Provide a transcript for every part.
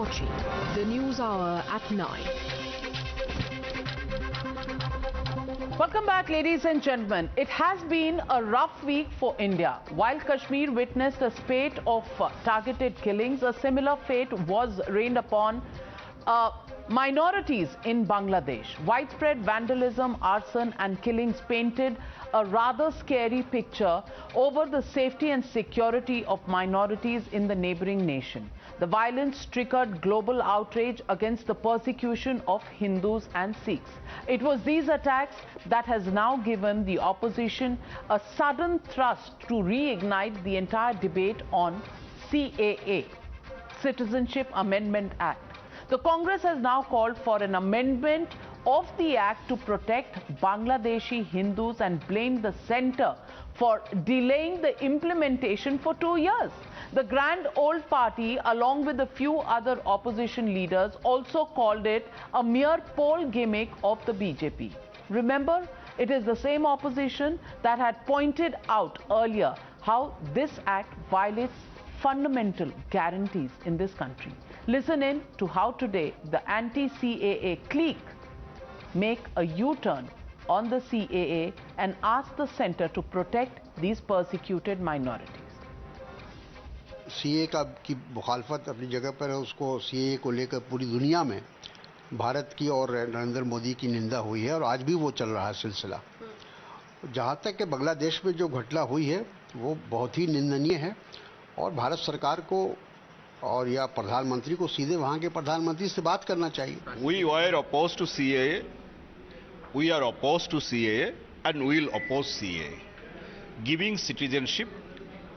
watching the News Hour at 9. Welcome back, ladies and gentlemen. It has been a rough week for India. While Kashmir witnessed a spate of targeted killings, a similar fate was rained upon minorities in Bangladesh. Widespread vandalism, arson and killings painted a rather scary picture over the safety and security of minorities in the neighboring nation. The violence triggered global outrage against the persecution of Hindus and Sikhs. It was these attacks that has now given the opposition a sudden thrust to reignite the entire debate on CAA, Citizenship Amendment Act. The Congress has now called for an amendment of the act to protect Bangladeshi Hindus and blamed the centre for delaying the implementation for 2 years. The Grand Old Party, along with a few other opposition leaders, also called it a mere poll gimmick of the BJP. Remember, it is the same opposition that had pointed out earlier how this act violates fundamental guarantees in this country. Listen in to how today the anti-CAA clique make a U-turn on the CAA and ask the centre to protect these persecuted minorities. CA की मुखालफत अपनी जगह पर है, उसको CA को लेकर पूरी दुनिया में भारत की और नरेंद्र मोदी की निंदा हुई है और आज भी वो चल रहा है सिलसिला। जहाँ तक कि बांग्लादेश में जो घटना हुई है वो बहुत ही निंदनीय है और भारत सरकार को और या प्रधानमंत्री को सीधे वहाँ के प्रधानमंत्री से बात करना चाहिए। We were opposed to CAA, we are opposed to CAA and we will oppose CAA. Giving citizenship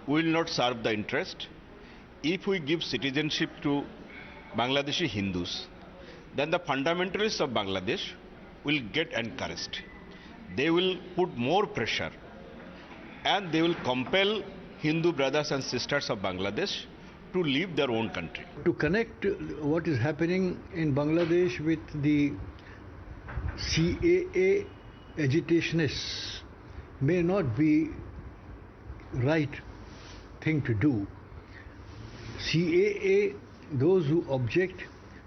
will not serve the interest. If we give citizenship to Bangladeshi Hindus, then the fundamentalists of Bangladesh will get encouraged. They will put more pressure and they will compel Hindu brothers and sisters of Bangladesh to leave their own country. To connect what is happening in Bangladesh with the CAA agitationists may not be right thing to do. CAA, those who object,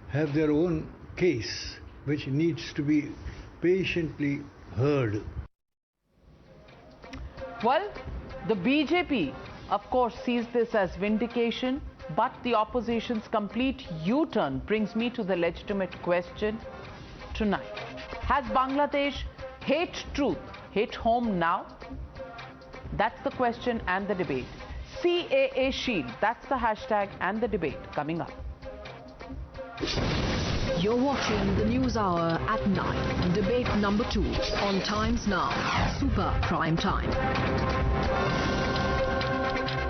have their own case which needs to be patiently heard. Well, the BJP, of course, sees this as vindication, but the opposition's complete U-turn brings me to the legitimate question tonight. Has Bangladesh hate truth hit home now? That's the question and the debate. CAA Shield, that's the hashtag and the debate coming up. You're watching the News Hour at 9. Debate number 2 on Times Now, Super Prime Time.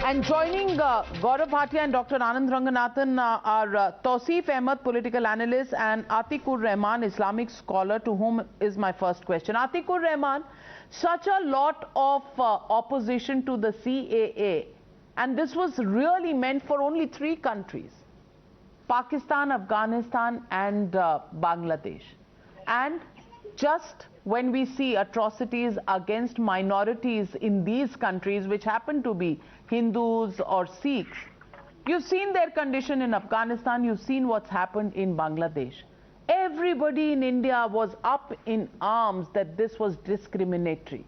And joining Gaurav Bhatia and Dr. Anand Ranganathan are Tausif Ahmed, political analyst, and Atikur Rahman, Islamic scholar, to whom is my first question. Atikur Rahman, such a lot of opposition to the CAA, and this was really meant for only 3 countries, Pakistan, Afghanistan and Bangladesh. And just when we see atrocities against minorities in these countries, which happen to be Hindus or Sikhs, you've seen their condition in Afghanistan, you've seen what's happened in Bangladesh. Everybody in India was up in arms that this was discriminatory.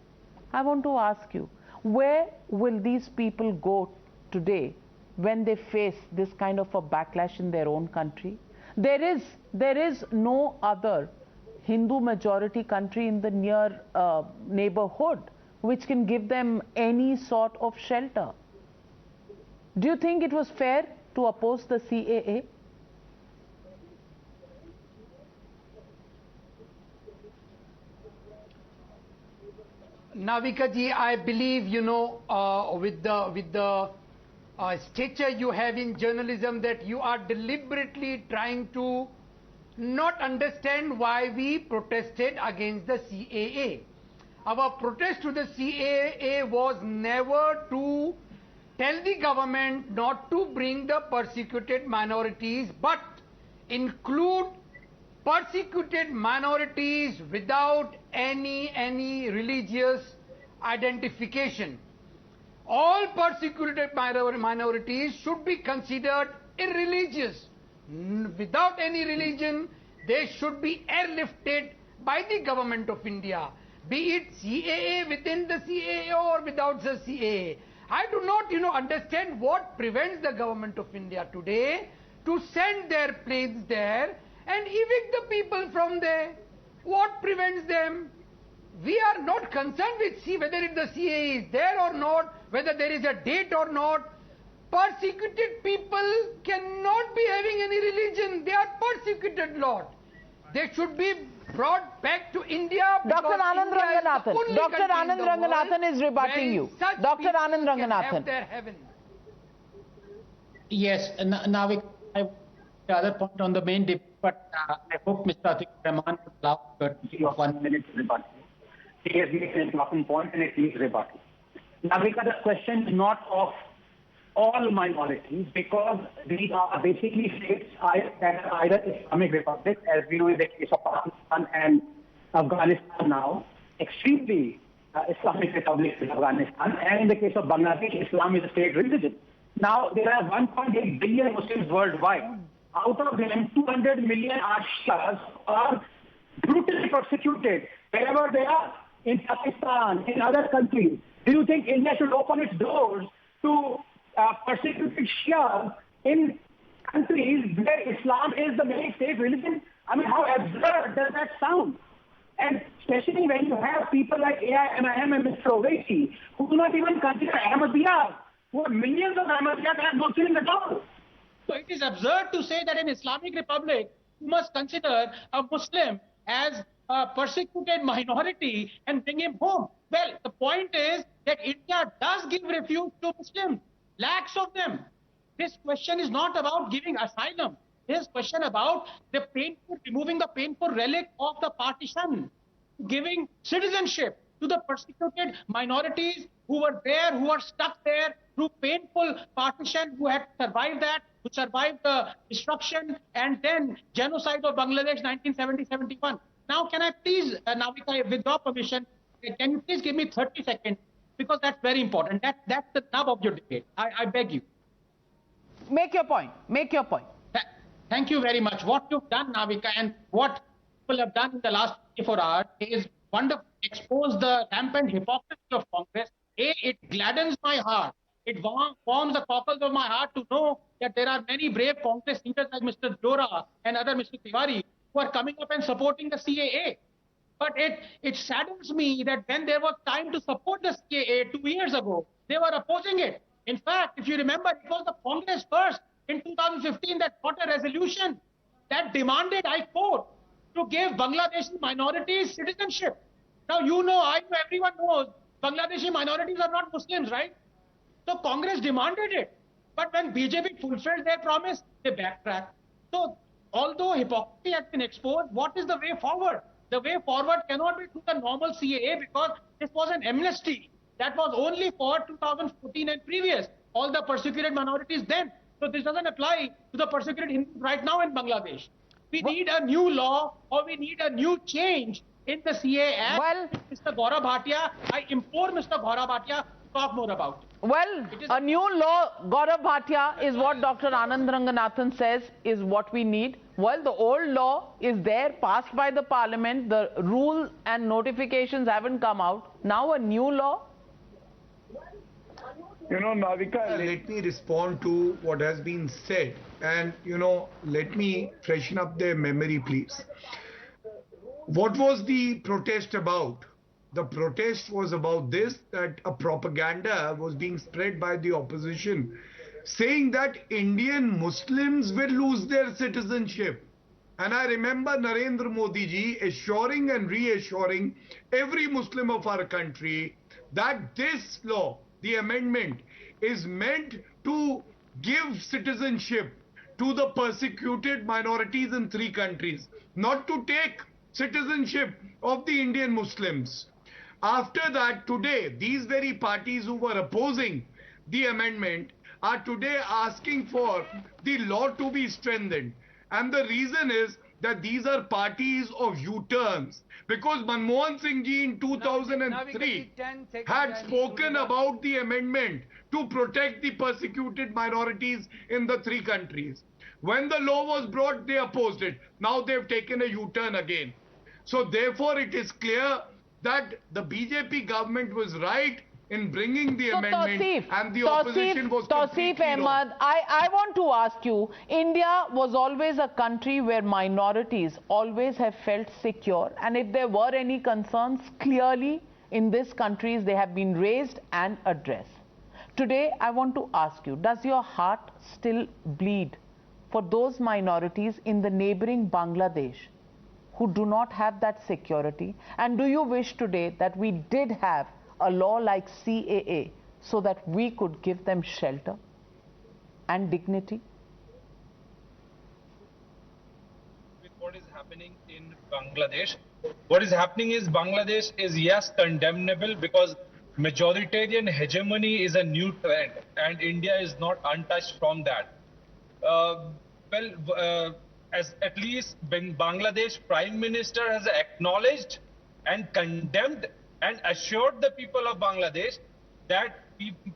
I want to ask you, where will these people go today when they face this kind of a backlash in their own country? There is no other Hindu majority country in the near neighborhood which can give them any sort of shelter. Do you think it was fair to oppose the CAA? Navika ji, I believe, with the stature you have in journalism, that you are deliberately trying to not understand why we protested against the CAA. Our protest to the CAA was never to tell the government not to bring the persecuted minorities, but include persecuted minorities without any religious identification. All persecuted minorities should be considered irreligious. without any religion, they should be airlifted by the government of India, be it CAA, within the CAA or without the CAA. I do not, understand what prevents the government of India today to send their planes there and evict the people from there. What prevents them? We are not concerned with whether the CAA is there or not, whether there is a date or not. Persecuted people cannot be having any religion. They are persecuted lot. They should be brought back to India. Dr. Anand Ranganathan. Dr. Anand Ranganathan is rebutting you. Dr. Anand Ranganathan. Yes, Navika, the other point on the main debate, but I hope Mr. Atiq Rahman would allow courtesy of 1 minute to rebut. He has made an important point and it needs rebuttal. Navika, the question is not of all minorities, because these are basically states that are either Islamic republics, as we know in the case of Pakistan and Afghanistan now, extremely Islamic republics in Afghanistan, and in the case of Bangladesh, Islam is a state religion. Now, there are 1.8 billion Muslims worldwide. Out of them, 200 million are Shias, are brutally persecuted wherever they are, in Pakistan, in other countries. Do you think India should open its doors to persecuted Shia in countries where Islam is the main state religion? I mean, how absurd does that sound? And especially when you have people like AIMIM and Mr. Owaisi, who do not even consider Ahmadiyya, who are millions of Ahmadiyya as Muslims at all. So it is absurd to say that in Islamic Republic, you must consider a Muslim as a persecuted minority and bring him home. Well, the point is that India does give refuge to Muslims. Lakhs of them. This question is not about giving asylum. This is a question about removing the painful relic of the partition, giving citizenship to the persecuted minorities who were there, who are stuck there through painful partition, who had survived that, who survived the destruction and then genocide of Bangladesh 1970-71. Now, can I please, Navika, with your permission, can you please give me 30 seconds? Because that's very important. That's the nub of your debate. I beg you. Make your point. Make your point. Thank you very much. What you've done, Navika, and what people have done in the last 24 hours is wonderful. Expose the rampant hypocrisy of Congress. It gladdens my heart. It warms the cockles of my heart to know that there are many brave Congress leaders like Mr. Jora and other Mr. Tiwari who are coming up and supporting the CAA. But it saddens me that when there was time to support the CAA 2 years ago, they were opposing it. In fact, if you remember, it was the Congress first in 2015 that got a resolution that demanded, I quote, to give Bangladeshi minorities citizenship. Now, you know, I know, everyone knows, Bangladeshi minorities are not Muslims, right? So Congress demanded it. But when BJP fulfilled their promise, they backtracked. So, although hypocrisy has been exposed, what is the way forward? The way forward cannot be through the normal CAA, because this was an amnesty that was only for 2014 and previous, all the persecuted minorities then. So this doesn't apply to the persecuted Hindus right now in Bangladesh. We need a new law, or we need a new change in the CAA Act. Well, Mr. Gaurav Bhatia, I implore Mr. Gaurav Bhatia to talk more about it. Well, a new law, Gaurav Bhatia, is what Dr. Anand Ranganathan says is what we need. Well, the old law is there, passed by the parliament. The rules and notifications haven't come out. Now a new law? You know, Navika, let me respond to what has been said. And, let me freshen up their memory, please. What was the protest about? The protest was about this, that a propaganda was being spread by the opposition saying that Indian Muslims will lose their citizenship. And I remember Narendra Modi ji assuring and reassuring every Muslim of our country that this law, the amendment, is meant to give citizenship to the persecuted minorities in 3 countries, not to take citizenship of the Indian Muslims. After that, today, these very parties who were opposing the amendment are today asking for the law to be strengthened. And the reason is that these are parties of U-turns, because Manmohan Singh ji in 2003 had spoken about the amendment to protect the persecuted minorities in the three countries. When the law was brought, they opposed it. Now they've taken a U-turn again. So therefore it is clear that the BJP government was right in bringing the amendment, and the opposition was completely wrong. I want to ask you, India was always a country where minorities always have felt secure, and if there were any concerns, clearly in this country they have been raised and addressed. Today I want to ask you, does your heart still bleed for those minorities in the neighboring Bangladesh who do not have that security? And do you wish today that we did have a law like CAA so that we could give them shelter and dignity? With what is happening in Bangladesh, what is happening is Bangladesh is, yes, condemnable, because majoritarian hegemony is a new trend and India is not untouched from that. As at least Bangladesh Prime Minister has acknowledged and condemned and assured the people of Bangladesh that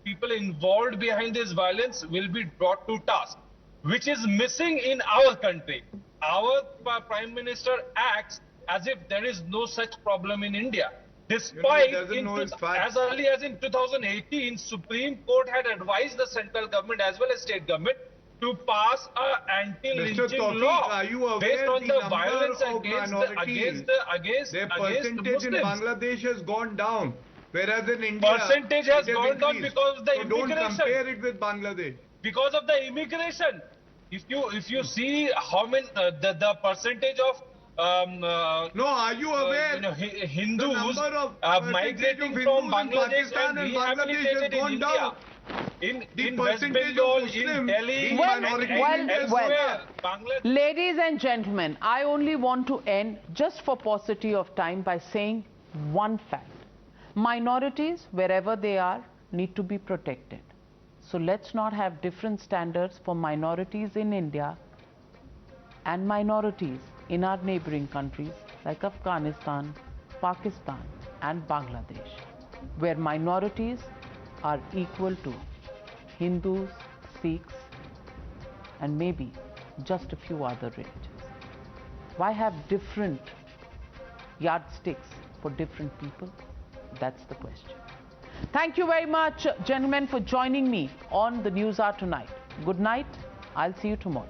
people involved behind this violence will be brought to task, which is missing in our country. Our Prime Minister acts as if there is no such problem in India. Despite, as early as in 2018, Supreme Court had advised the central government as well as state government to pass an anti-lynching law based on the violence against their percentage in Bangladesh has gone down, whereas in India percentage has gone down because of the immigration. Don't compare it with Bangladesh. Because of the immigration, if you see how many the percentage of no, are you aware? Hindus migrating from Bangladesh and rehabilitated in India. In West Bengal, in Delhi, ladies and gentlemen, I only want to end, just for paucity of time, by saying one fact. Minorities, wherever they are, need to be protected. So let's not have different standards for minorities in India and minorities in our neighboring countries like Afghanistan, Pakistan and Bangladesh, where minorities are equal to Hindus, Sikhs and maybe just a few other religions. Why have different yardsticks for different people? That's the question. Thank you very much, gentlemen, for joining me on the News Hour tonight. Good night. I'll see you tomorrow.